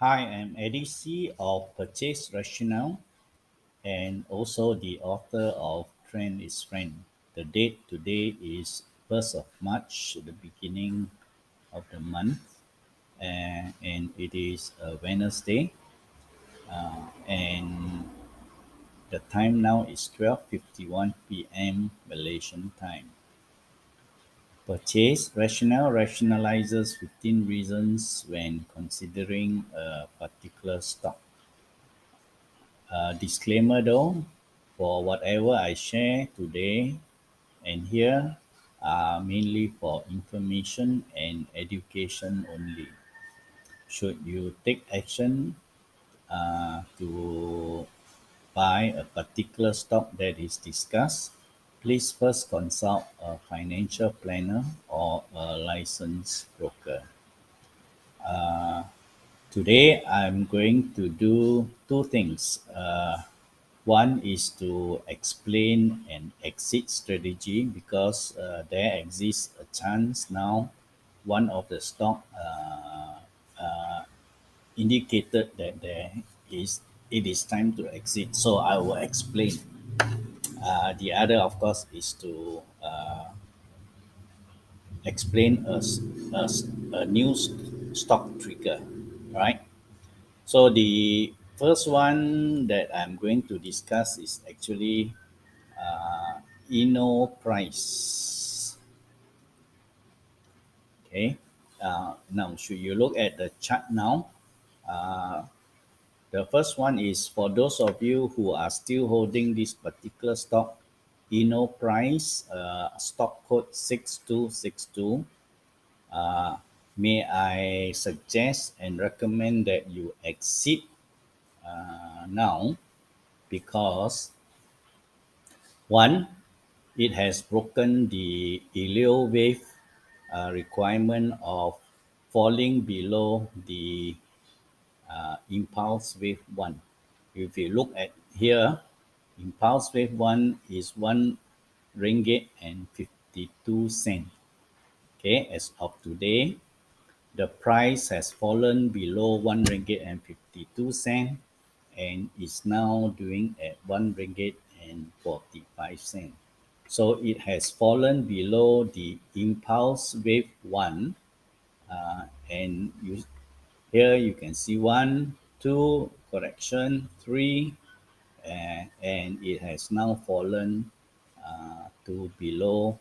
Hi, I'm Eddie C. of Purchase Rationale and also the author of Trend is Friend. The date today is 1st of March, the beginning of the month, and it is a Wednesday, and the time now is 12:51 p.m. Malaysian time. Purchase Rationale rationalizes 15 reasons when considering a particular stock. Disclaimer though, for whatever I share today and here are mainly for information and education only. Should you take action to buy a particular stock that is discussed, please first consult a financial planner or a licensed broker. Today, I'm going to do two things. One is to explain an exit strategy because there exists a chance now one of the stock indicated that it is time to exit. So I will explain. The other, of course, is to explain a new stock trigger, right? So the first one that I'm going to discuss is actually Inno price. Okay. Now, should you look at the chart now? Uh, the first one is for those of you who are still holding this particular stock, Inno price, stock code 6262. Uh, may I suggest and recommend that you exit now because one, it has broken the Elio wave requirement of falling below the impulse wave 1. If you look at here, impulse wave 1 is 1 ringgit and 52 cent. Okay, as of today, the price has fallen below 1 ringgit and 52 cent and is now doing at 1 ringgit and 45 cent. So it has fallen below the impulse wave 1, and here you can see 1, 2, correction, 3, and it has now fallen to below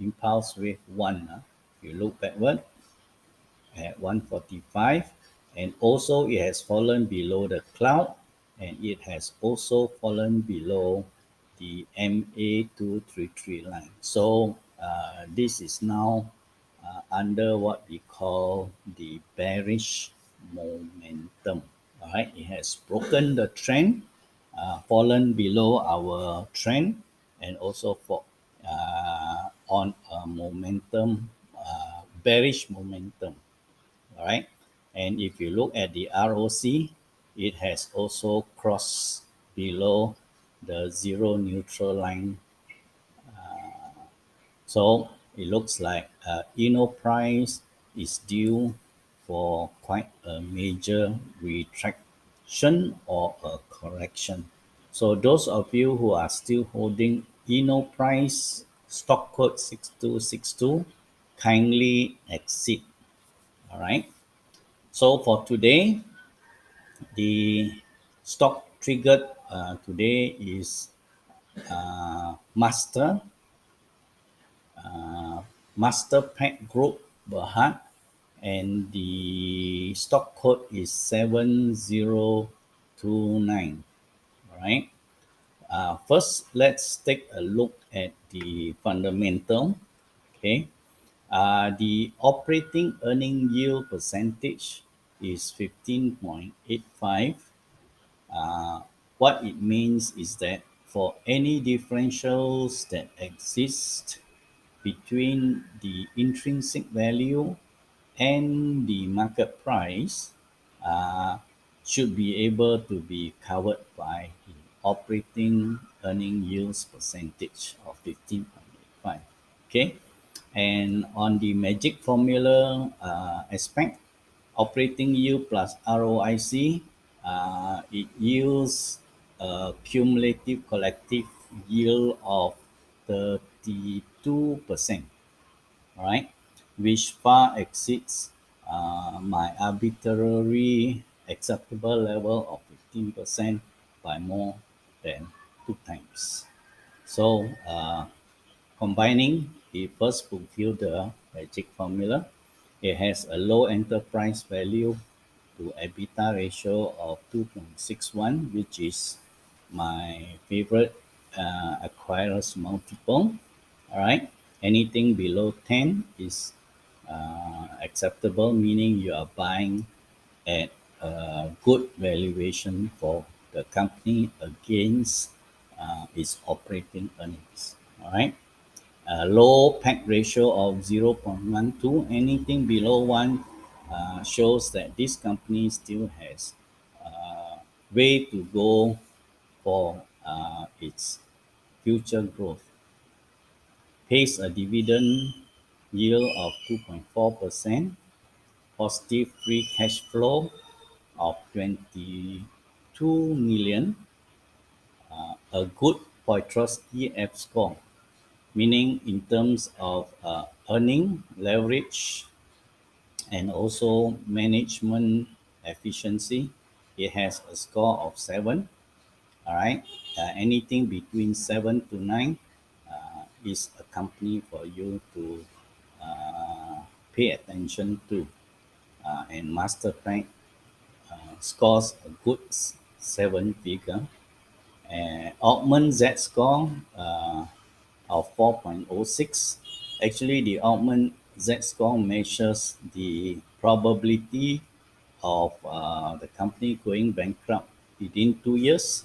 impulse wave 1. You look backward at 145, and also it has fallen below the cloud, and it has also fallen below the MA233 line. So this is now under what we call the bearish momentum. All right, it has broken the trend, fallen below our trend, and also on a momentum, bearish momentum. All right, and if you look at the ROC, it has also crossed below the zero neutral line. So it looks like Inno price is due for quite a major retraction or a correction. So those of you who are still holding Inno price stock code 6262, kindly exit. All right. So for today, the stock triggered today is Master Master Pack Group Berhad, and the stock code is 7029. All right. First, let's take a look at the fundamental. Okay. The operating earning yield percentage is 15.85. What it means is that for any differentials that exist between the intrinsic value and the market price uh, should be able to be covered by the operating earning yields percentage of 15.85. Okay, and on the magic formula aspect, operating yield plus ROIC, it yields a cumulative collective yield of 32%, all right, which far exceeds my arbitrary acceptable level of 15% by more than 2 times. So, combining, it first fulfill the magic formula. It has a low enterprise value to EBITDA ratio of 2.61, which is my favorite acquirer's multiple. All right, anything below 10 is acceptable, meaning you are buying at a good valuation for the company against its operating earnings. All right. A low PAC ratio of 0.12, anything below 1 shows that this company still has way to go for its future growth. Pays a dividend yield of 2.4%, positive free cash flow of 22 million, a good Poitras TF score, meaning in terms of earning, leverage, and also management efficiency, it has a score of 7. All right, anything between 7 to 9 is a company for you to pay attention to. And Masterpack scores a good 7 figure. And Augment Z score of 4.06. Actually, the Augment Z score measures the probability of the company going bankrupt within 2 years.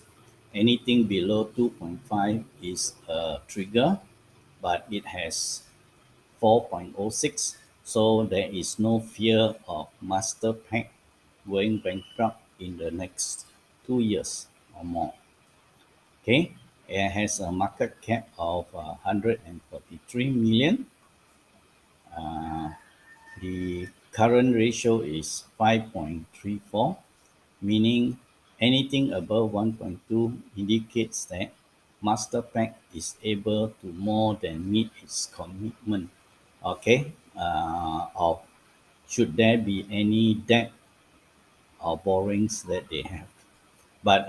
Anything below 2.5 is a trigger, but it has 4.06. So there is no fear of Masterpack going bankrupt in the next 2 years or more. Okay, it has a market cap of 143 million. Uh, the current ratio is 5.34, meaning anything above 1.2 indicates that Masterpack is able to more than meet its commitment. Okay, of should there be any debt or borrowings that they have. But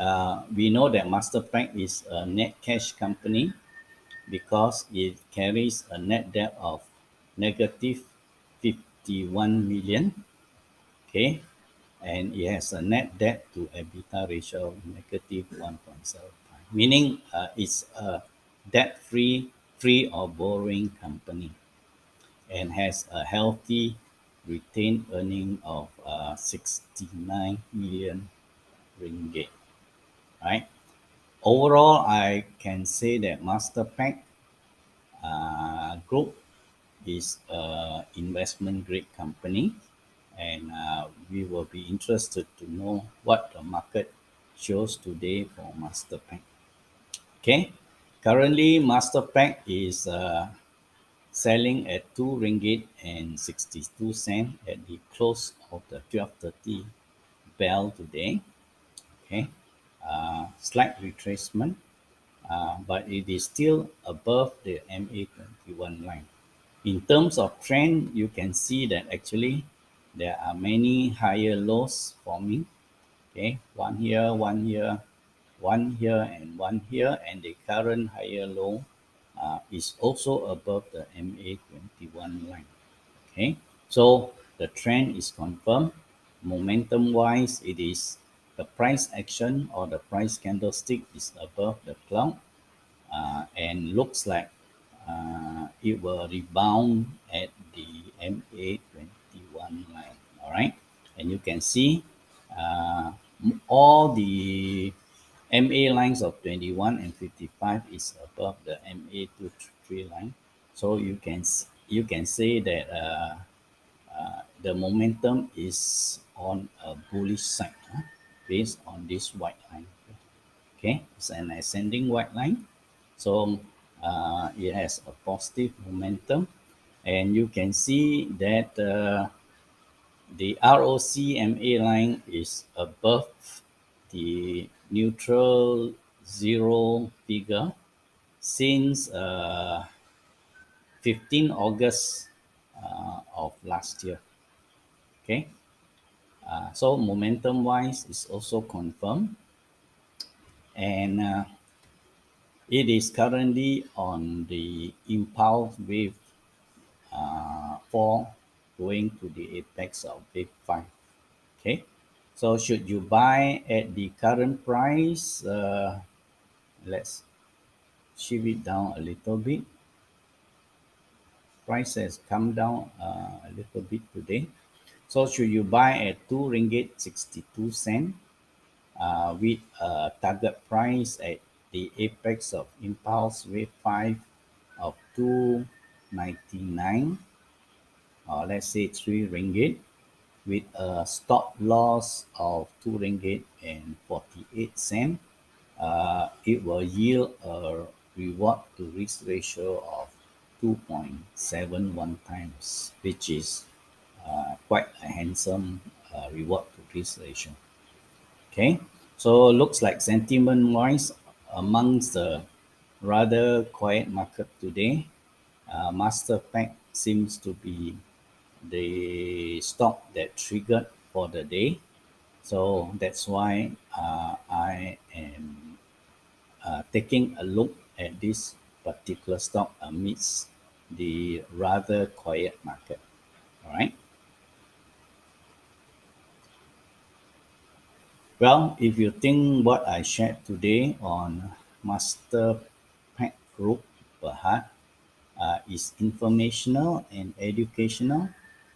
we know that Masterpack is a net cash company because it carries a net debt of negative 51 million. Okay, and it has a net debt to EBITDA ratio of negative 1.75, meaning it's a debt-free, free of borrowing company, and has a healthy retained earning of 69 million ringgit. Right. Overall, I can say that Masterpack Group is a investment grade company, and we will be interested to know what the market shows today for Masterpack. Okay, currently Masterpack is selling at 2 ringgit and 62 cents at the close of the 12:30 bell today. Okay, slight retracement, but it is still above the MA21 line. In terms of trend, you can see that actually there are many higher lows forming. Okay, one here, one here, one here, and one here, and the current higher low is also above the MA21 line. Okay, so the trend is confirmed. Momentum wise, it is the price action or the price candlestick is above the cloud, and looks like it will rebound at the MA21 line. All right, and you can see all the MA lines of 21 and 55 is above the MA23 line. So you can say that the momentum is on a bullish side, based on this white line. Okay, it's an ascending white line, so it has a positive momentum, and you can see that The ROCMA line is above the neutral zero figure since 15 August of last year. Okay, so momentum wise is also confirmed, and it is currently on the impulse wave 4 going to the apex of wave 5. Okay, so should you buy at the current price? Let's shift it down a little bit. Price has come down a little bit today. So should you buy at 2 ringgit 62 cent with a target price at the apex of impulse wave 5 of 2.99, or let's say 3 ringgit, with a stop loss of 2 ringgit and 48 cent, it will yield a reward to risk ratio of 2.71 times, which is quite a handsome reward to risk ratio. Okay, so looks like sentiment wise, amongst the rather quiet market today, Masterpack seems to be the stock that triggered for the day. So that's why I am taking a look at this particular stock amidst the rather quiet market. All right. Well, if you think what I shared today on Master Pack Group Berhad is informational and educational,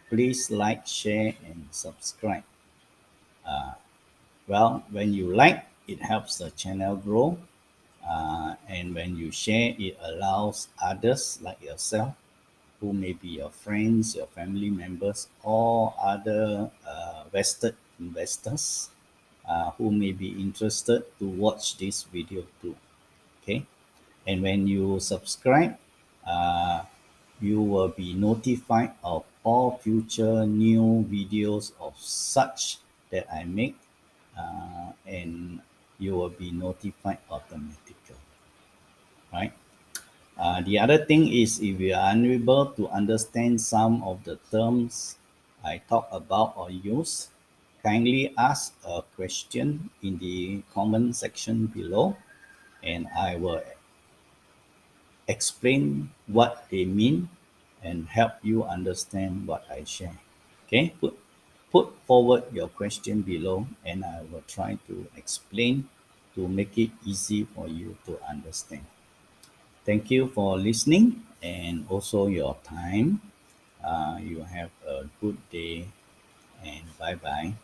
please like, share, and subscribe. Well, when you like, it helps the channel grow. And when you share, it allows others like yourself, who may be your friends, your family members, or other vested investors who may be interested to watch this video too. Okay, and when you subscribe, uh, you will be notified of all future new videos of such that I make, and you will be notified automatically. Right. The other thing is, if you are unable to understand some of the terms I talk about or use, kindly ask a question in the comment section below, and I will explain what they mean and help you understand what I share. Okay, put forward your question below, and I will try to explain to make it easy for you to understand. Thank you for listening and also your time. You have a good day, and bye bye.